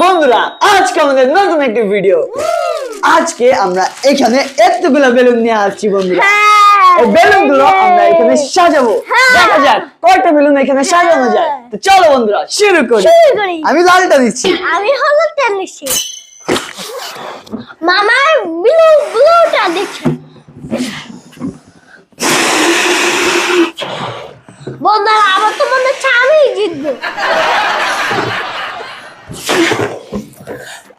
বন্ধুরা আজকে আমাদের নতুন একটি ভিডিও। আজকে আমরা এখানে এতগুলো বেলুন নিয়ে আসছি বন্ধুরা। এই বেলুনগুলো আমরা এখানে সাজাবো। দেখা যাক কয়টা বেলুন এখানে সাজানো যায়। তো চলো বন্ধুরা শুরু করি। আমি লালটা দিচ্ছি। আমি হলুদটা নিচ্ছি। মামা ব্লুটা দিচ্ছি। বন্ধুরা আমার তো মনে হচ্ছে আমি জিতবো।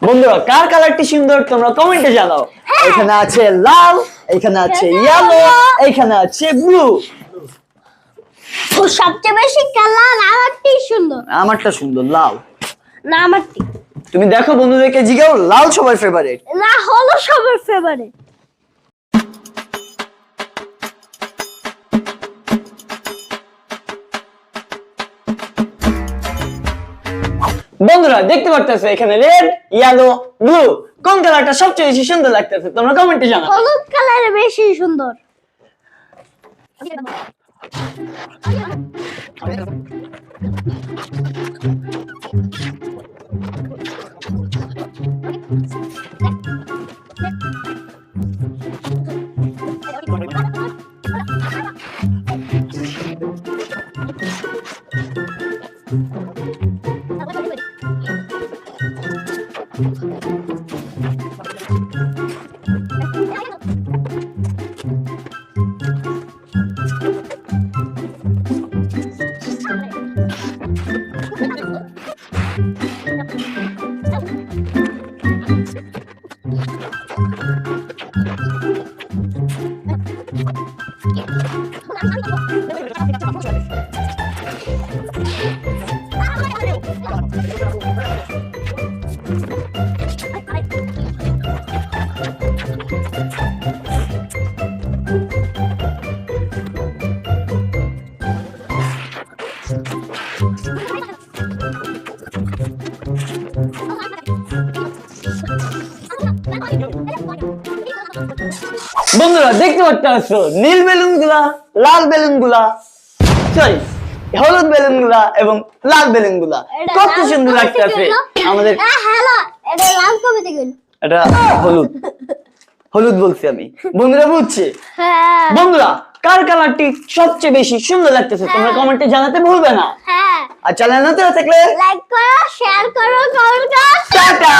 বন্ধুরা কার কালারটি সুন্দর তোমরা কমেন্টে জানাও। এখানে আছে লাল, এখানে আছে ইয়েলো, এখানে আছে ব্লু। ও সবচেয়ে বেশি কালার আমারটি সুন্দর। আমারটা সুন্দর লাল। না আমারটি। তুমি দেখো বন্ধুদেরকে জিগাও লাল সবার ফেভারিট। না হলো সবার ফেভারিট। বন্ধুরা দেখতে পারতেছো এখানে রেড, ইয়েলো, ব্লু। কোন কালারটা সবচেয়ে বেশি সুন্দর লাগতেছে তোমরা কমেন্টে জানাও। হলুদ কালার বেশি সুন্দর। বন্ধুরা দেখতে পাচ্ছো নীল বেলুন গুলা, লাল বেলুন গুলা, সরি হলুদ বেলুন গুলা এবং লাল বেলুন গুলা কত সুন্দর লাগতেছে আমাদের। হ্যালো এটা লাল কবিতা গেল। এটা হলুদ, হলুদ বলছি আমি। বন্ধুরা বুঝছে? হ্যাঁ বন্ধুরা কার কালারটি সবচেয়ে বেশি সুন্দর লাগতেছে তোমরা কমেন্টে জানাতে ভুলবে না। হ্যাঁ আর চ্যানেল নতুন থাকলে লাইক করো, শেয়ার করো, কমেন্ট করো। টাটা।